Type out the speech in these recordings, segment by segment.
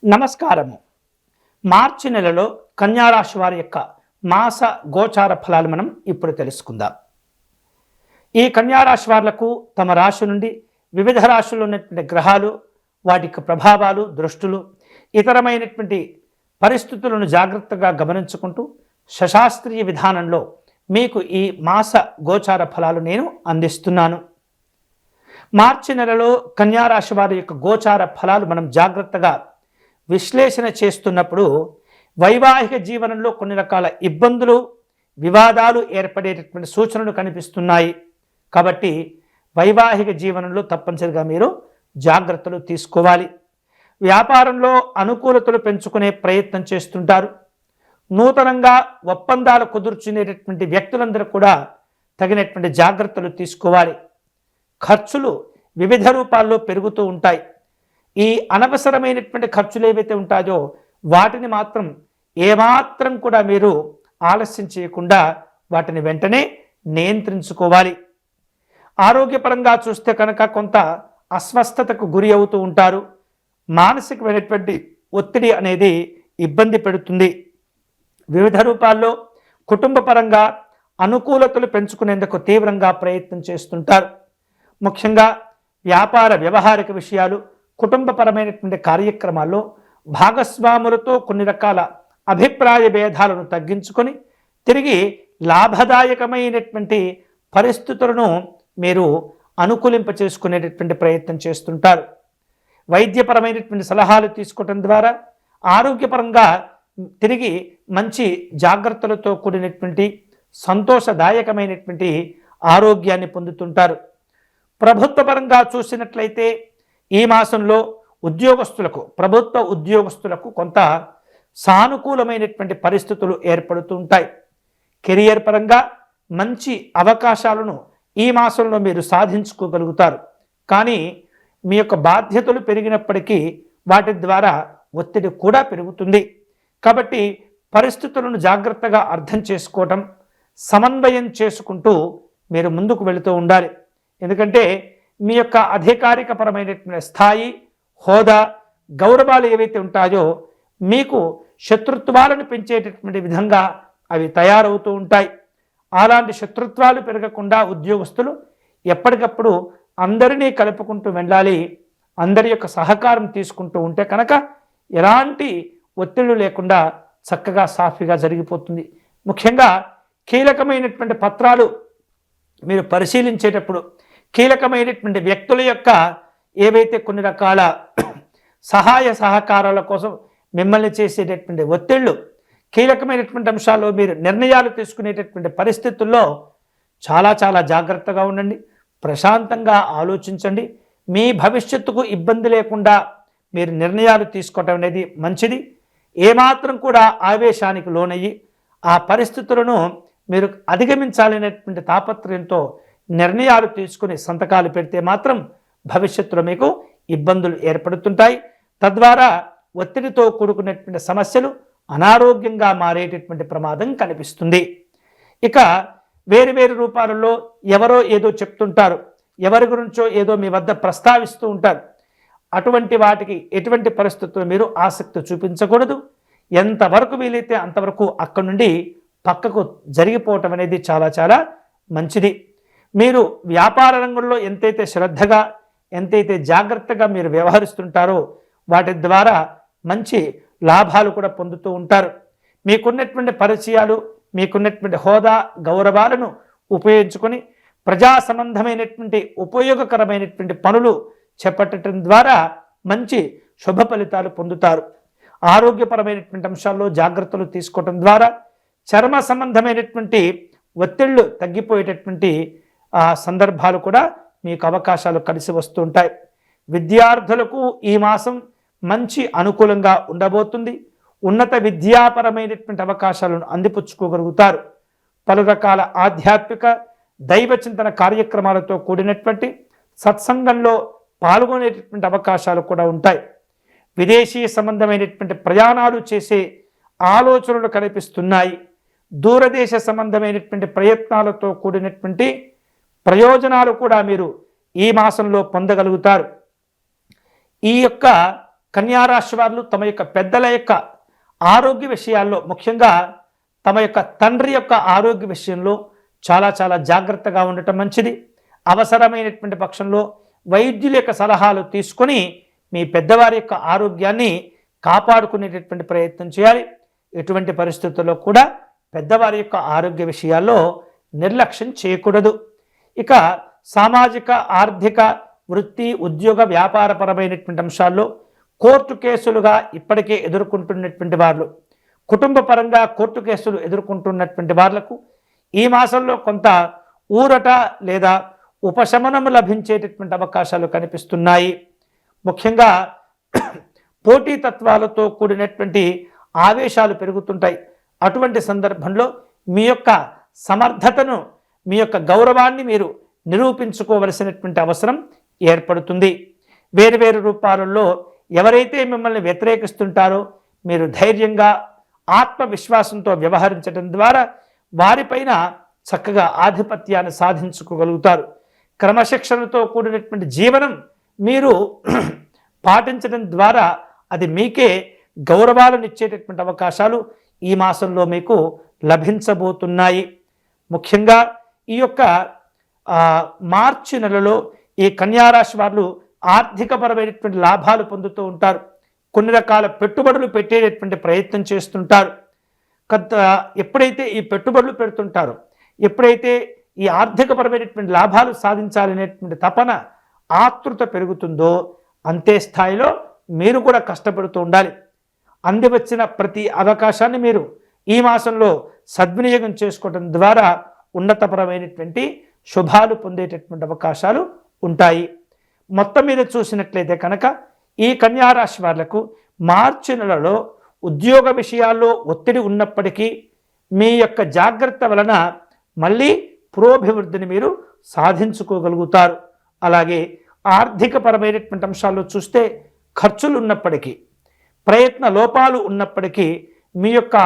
నమస్కారము. మార్చి నెలలో కన్యారాశి వారి యొక్క మాస గోచార ఫలాలు మనం ఇప్పుడు తెలుసుకుందాం. ఈ కన్యారాశి వాళ్లకు తమ రాశి నుండి వివిధ రాశుల్లో ఉన్నటువంటి గ్రహాలు, వాటి యొక్క ప్రభావాలు, దృష్టులు, ఇతరమైనటువంటి పరిస్థితులను జాగ్రత్తగా గమనించుకుంటూ శశాస్త్రీయ విధానంలో మీకు ఈ మాస గోచార ఫలాలు నేను అందిస్తున్నాను. మార్చి నెలలో కన్యారాశి వారి యొక్క గోచార ఫలాలు మనం జాగ్రత్తగా విశ్లేషణ చేస్తున్నప్పుడు వైవాహిక జీవనంలో కొన్ని రకాల ఇబ్బందులు, వివాదాలు ఏర్పడేటటువంటి సూచనలు కనిపిస్తున్నాయి. కాబట్టి వైవాహిక జీవనంలో తప్పనిసరిగా మీరు జాగ్రత్తలు తీసుకోవాలి. వ్యాపారంలో అనుకూలతలు పెంచుకునే ప్రయత్నం చేస్తుంటారు. నూతనంగా ఒప్పందాలు కుదుర్చునేటటువంటి వ్యక్తులందరూ కూడా తగినటువంటి జాగ్రత్తలు తీసుకోవాలి. ఖర్చులు వివిధ రూపాల్లో పెరుగుతూ ఉంటాయి. ఈ అనవసరమైనటువంటి ఖర్చులు ఏవైతే ఉంటాయో వాటిని మాత్రం ఏమాత్రం కూడా మీరు ఆలస్యం చేయకుండా వాటిని వెంటనే నియంత్రించుకోవాలి. ఆరోగ్యపరంగా చూస్తే కనుక కొంత అస్వస్థతకు గురి అవుతూ ఉంటారు. మానసికమైనటువంటి ఒత్తిడి అనేది ఇబ్బంది పెడుతుంది. వివిధ రూపాల్లో కుటుంబ పరంగా అనుకూలతలు పెంచుకునేందుకు తీవ్రంగా ప్రయత్నం చేస్తుంటారు. ముఖ్యంగా వ్యాపార వ్యవహారిక విషయాలు, కుటుంబపరమైనటువంటి కార్యక్రమాల్లో భాగస్వాములతో కొన్ని రకాల అభిప్రాయ భేదాలను తగ్గించుకొని తిరిగి లాభదాయకమైనటువంటి పరిస్థితులను మీరు అనుకూలింప చేసుకునేటటువంటి ప్రయత్నం చేస్తుంటారు. వైద్యపరమైనటువంటి సలహాలు తీసుకోవటం ద్వారా ఆరోగ్యపరంగా తిరిగి మంచి జాగ్రత్తలతో కూడినటువంటి సంతోషదాయకమైనటువంటి ఆరోగ్యాన్ని పొందుతుంటారు. ప్రభుత్వపరంగా చూసినట్లయితే ఈ మాసంలో ఉద్యోగస్తులకు, ప్రభుత్వ ఉద్యోగస్తులకు కొంత సానుకూలమైనటువంటి పరిస్థితులు ఏర్పడుతూ ఉంటాయి. కెరియర్ పరంగా మంచి అవకాశాలను ఈ మాసంలో మీరు సాధించుకోగలుగుతారు. కానీ మీ యొక్క బాధ్యతలు పెరిగినప్పటికీ వాటి ద్వారా ఒత్తిడి కూడా పెరుగుతుంది. కాబట్టి పరిస్థితులను జాగ్రత్తగా అర్థం చేసుకోవటం, సమన్వయం చేసుకుంటూ మీరు ముందుకు వెళుతూ ఉండాలి. ఎందుకంటే మీ యొక్క అధికారికపరమైనటువంటి స్థాయి, హోదా, గౌరవాలు ఏవైతే ఉంటాయో మీకు శత్రుత్వాలను పెంచేటటువంటి విధంగా అవి తయారవుతూ ఉంటాయి. అలాంటి శత్రుత్వాలు పెరగకుండా ఉద్యోగస్తులు ఎప్పటికప్పుడు అందరినీ కలుపుకుంటూ వెళ్ళాలి. అందరి యొక్క సహకారం తీసుకుంటూ ఉంటే కనుక ఎలాంటి ఒత్తిళ్లు లేకుండా చక్కగా సాఫీగా జరిగిపోతుంది. ముఖ్యంగా కీలకమైనటువంటి పత్రాలు మీరు పరిశీలించేటప్పుడు కీలకమైనటువంటి వ్యక్తుల యొక్క ఏవైతే కొన్ని రకాల సహాయ సహకారాల కోసం మిమ్మల్ని చేసేటటువంటి ఒత్తిళ్లు, కీలకమైనటువంటి అంశాల్లో మీరు నిర్ణయాలు తీసుకునేటటువంటి పరిస్థితుల్లో చాలా చాలా జాగ్రత్తగా ఉండండి. ప్రశాంతంగా ఆలోచించండి. మీ భవిష్యత్తుకు ఇబ్బంది లేకుండా మీరు నిర్ణయాలు తీసుకోవటం అనేది మంచిది. ఏమాత్రం కూడా ఆవేశానికి లోనయ్యి ఆ పరిస్థితులను మీరు అధిగమించాలనేటువంటి తాపత్రయంతో నిర్ణయాలు తీసుకుని సంతకాలు పెడితే మాత్రం భవిష్యత్తులో మీకు ఇబ్బందులు ఏర్పడుతుంటాయి. తద్వారా ఒత్తిడితో కూడుకున్నటువంటి సమస్యలు అనారోగ్యంగా మారేటటువంటి ప్రమాదం కనిపిస్తుంది. ఇక వేరు వేరు రూపాలలో ఎవరో ఏదో చెప్తుంటారు, ఎవరి గురించో ఏదో మీ వద్ద ప్రస్తావిస్తూ ఉంటారు. అటువంటి వాటికి ఎటువంటి పరిస్థితుల్లో మీరు ఆసక్తి చూపించకూడదు. ఎంతవరకు వీలైతే అంతవరకు అక్కడి నుండి పక్కకు జరిగిపోవటం అనేది చాలా చాలా మంచిది. మీరు వ్యాపార రంగంలో ఎంతైతే శ్రద్ధగా, ఎంతైతే జాగ్రత్తగా మీరు వ్యవహరిస్తుంటారో వాటి ద్వారా మంచి లాభాలు కూడా పొందుతూ ఉంటారు. మీకున్నటువంటి పరిచయాలు, మీకున్నటువంటి హోదా, గౌరవాలను ఉపయోగించుకొని ప్రజా సంబంధమైనటువంటి ఉపయోగకరమైనటువంటి పనులు చేపట్టడం ద్వారా మంచి శుభ ఫలితాలు పొందుతారు. ఆరోగ్యపరమైనటువంటి అంశాల్లో జాగ్రత్తలు తీసుకోవటం ద్వారా చర్మ సంబంధమైనటువంటి ఒత్తిళ్లు తగ్గిపోయేటటువంటి సందర్భాలు కూడా మీకు అవకాశాలు కలిసి వస్తుంటాయి. విద్యార్థులకు ఈ మాసం మంచి అనుకూలంగా ఉండబోతుంది. ఉన్నత విద్యాపరమైనటువంటి అవకాశాలను అందిపుచ్చుకోగలుగుతారు. పలు రకాల ఆధ్యాత్మిక దైవ చింతన కార్యక్రమాలతో కూడినటువంటి సత్సంగంలో పాల్గొనేటటువంటి అవకాశాలు కూడా ఉంటాయి. విదేశీ సంబంధమైనటువంటి ప్రయాణాలు చేసే ఆలోచనలు కనిపిస్తున్నాయి. దూరదేశ సంబంధమైనటువంటి ప్రయత్నాలతో కూడినటువంటి ప్రయోజనాలు కూడా మీరు ఈ మాసంలో పొందగలుగుతారు. ఈ యొక్క కన్యారాశి వారు తమ యొక్క పెద్దల యొక్క ఆరోగ్య విషయాల్లో, ముఖ్యంగా తమ యొక్క తండ్రి యొక్క ఆరోగ్య విషయంలో చాలా చాలా జాగ్రత్తగా ఉండటం మంచిది. అవసరమైనటువంటి పక్షంలో వైద్యుల యొక్క సలహాలు తీసుకొని మీ పెద్దవారి యొక్క ఆరోగ్యాన్ని కాపాడుకునేటటువంటి ప్రయత్నం చేయాలి. ఎటువంటి పరిస్థితుల్లో కూడా పెద్దవారి యొక్క ఆరోగ్య విషయాల్లో నిర్లక్ష్యం చేయకూడదు. ఇక సామాజిక, ఆర్థిక, వృత్తి, ఉద్యోగ, వ్యాపారపరమైనటువంటి అంశాల్లో కోర్టు కేసులుగా ఇప్పటికే ఎదుర్కొంటున్నటువంటి వాళ్ళు, కుటుంబ పరంగా కోర్టు కేసులు ఎదుర్కొంటున్నటువంటి వాళ్లకు ఈ మాసంలో కొంత ఊరట లేదా ఉపశమనం లభించేటటువంటి అవకాశాలు కనిపిస్తున్నాయి. ముఖ్యంగా పోటీతత్వాలతో కూడినటువంటి ఆవేశాలు పెరుగుతుంటాయి. అటువంటి సందర్భంలో మీ యొక్క సమర్థతను, మీ యొక్క గౌరవాన్ని మీరు నిరూపించుకోవలసినటువంటి అవసరం ఏర్పడుతుంది. వేరువేరు రూపాలలో ఎవరైతే మిమ్మల్ని వ్యతిరేకిస్తుంటారో మీరు ధైర్యంగా, ఆత్మవిశ్వాసంతో వ్యవహరించడం ద్వారా వారిపైన చక్కగా ఆధిపత్యాన్ని సాధించుకోగలుగుతారు. క్రమశిక్షణతో కూడినటువంటి జీవనం మీరు పాటించడం ద్వారా అది మీకే గౌరవాలను ఇచ్చేటటువంటి అవకాశాలు ఈ మాసంలో మీకు లభించబోతున్నాయి. ముఖ్యంగా ఈ యొక్క మార్చి నెలలో ఈ కన్యారాశి వారు ఆర్థికపరమైనటువంటి లాభాలు పొందుతూ ఉంటారు. కొన్ని రకాల పెట్టుబడులు పెట్టేటటువంటి ప్రయత్నం చేస్తుంటారు. ఎప్పుడైతే ఈ పెట్టుబడులు పెడుతుంటారో, ఎప్పుడైతే ఈ ఆర్థికపరమైనటువంటి లాభాలు సాధించాలనేటువంటి తపన, ఆతృత పెరుగుతుందో అంతే స్థాయిలో మీరు కూడా కష్టపడుతూ ఉండాలి. అందివచ్చిన ప్రతి అవకాశాన్ని మీరు ఈ మాసంలో సద్వినియోగం చేసుకోవడం ద్వారా ఉన్నతపరమైనటువంటి శుభాలు పొందేటటువంటి అవకాశాలు ఉంటాయి. మొత్తం మీద చూసినట్లయితే కనుక ఈ కన్యారాశి వాళ్లకు మార్చి నెలలో ఉద్యోగ విషయాల్లో ఒత్తిడి ఉన్నప్పటికీ మీ యొక్క జాగ్రత్త వలన మళ్ళీ పురోభివృద్ధిని మీరు సాధించుకోగలుగుతారు. అలాగే ఆర్థికపరమైనటువంటి అంశాల్లో చూస్తే ఖర్చులు ఉన్నప్పటికీ, ప్రయత్న లోపాలు ఉన్నప్పటికీ మీ యొక్క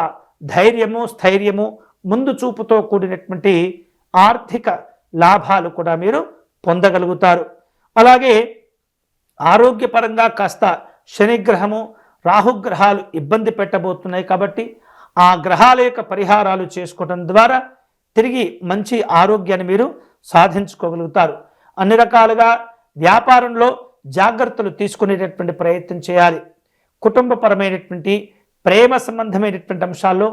ధైర్యము, స్థైర్యము, ముందు చూపుతో కూడినటువంటి ఆర్థిక లాభాలు కూడా మీరు పొందగలుగుతారు. అలాగే ఆరోగ్యపరంగా కాస్త శనిగ్రహము, రాహుగ్రహాలు ఇబ్బంది పెట్టబోతున్నాయి కాబట్టి ఆ గ్రహాల యొక్క పరిహారాలు చేసుకోవడం ద్వారా తిరిగి మంచి ఆరోగ్యాన్ని మీరు సాధించుకోగలుగుతారు. అన్ని రకాలుగా వ్యాపారంలో జాగ్రత్తలు తీసుకునేటటువంటి ప్రయత్నం చేయాలి. కుటుంబపరమైనటువంటి, ప్రేమ సంబంధమైనటువంటి అంశాల్లో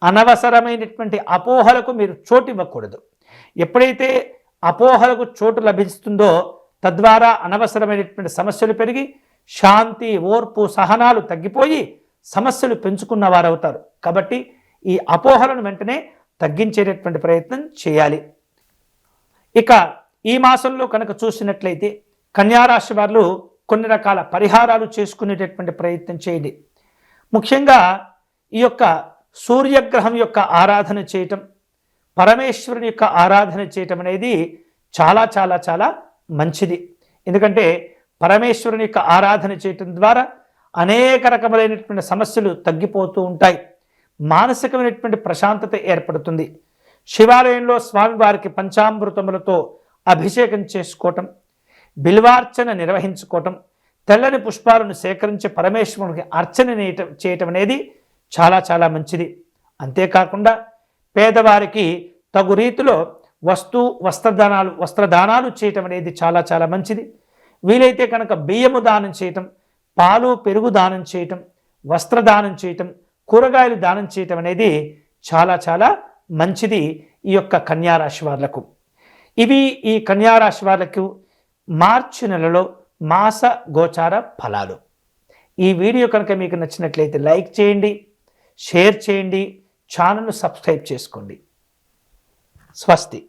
అనవసరమైనటువంటి అపోహలకు మీరు చోటు ఇవ్వకూడదు. ఎప్పుడైతే అపోహలకు చోటు లభిస్తుందో తద్వారా అనవసరమైనటువంటి సమస్యలు పెరిగి శాంతి, ఓర్పు, సహనాలు తగ్గిపోయి సమస్యలు పెంచుకున్న వారు అవుతారు. కాబట్టి ఈ అపోహలను వెంటనే తగ్గించేటటువంటి ప్రయత్నం చేయాలి. ఇక ఈ మాసంలో కనుక చూసినట్లయితే కన్యారాశి వారు కొన్ని రకాల పరిహారాలు చేసుకునేటటువంటి ప్రయత్నం చేయండి. ముఖ్యంగా ఈ యొక్క సూర్యగ్రహం యొక్క ఆరాధన చేయటం, పరమేశ్వరుని యొక్క ఆరాధన చేయటం అనేది చాలా చాలా చాలా మంచిది. ఎందుకంటే పరమేశ్వరుని యొక్క ఆరాధన చేయటం ద్వారా అనేక రకములైనటువంటి సమస్యలు తగ్గిపోతూ ఉంటాయి. మానసికమైనటువంటి ప్రశాంతత ఏర్పడుతుంది. శివాలయంలో స్వామివారికి పంచామృతములతో అభిషేకం చేసుకోవటం, బిల్వార్చన నిర్వహించుకోవటం, తెల్లని పుష్పాలను సేకరించి పరమేశ్వరునికి అర్చన చేయటం అనేది చాలా చాలా మంచిది. అంతేకాకుండా పేదవారికి తగు రీతిలో వస్త్రదానాలు చేయటం అనేది చాలా చాలా మంచిది. వీలైతే కనుక బియ్యము దానం చేయటం, పాలు, పెరుగు దానం చేయటం, వస్త్రదానం చేయటం, కూరగాయలు దానం చేయటం అనేది చాలా చాలా మంచిది ఈ యొక్క కన్యారాశి వాళ్లకు. ఇవి ఈ కన్యారాశి వాళ్లకు మార్చి నెలలో మాస గోచార ఫలాలు. ఈ వీడియో కనుక మీకు నచ్చినట్లయితే లైక్ చేయండి, షేర్ చేయండి, ఛానల్ను సబ్స్క్రైబ్ చేసుకోండి. స్వస్తి.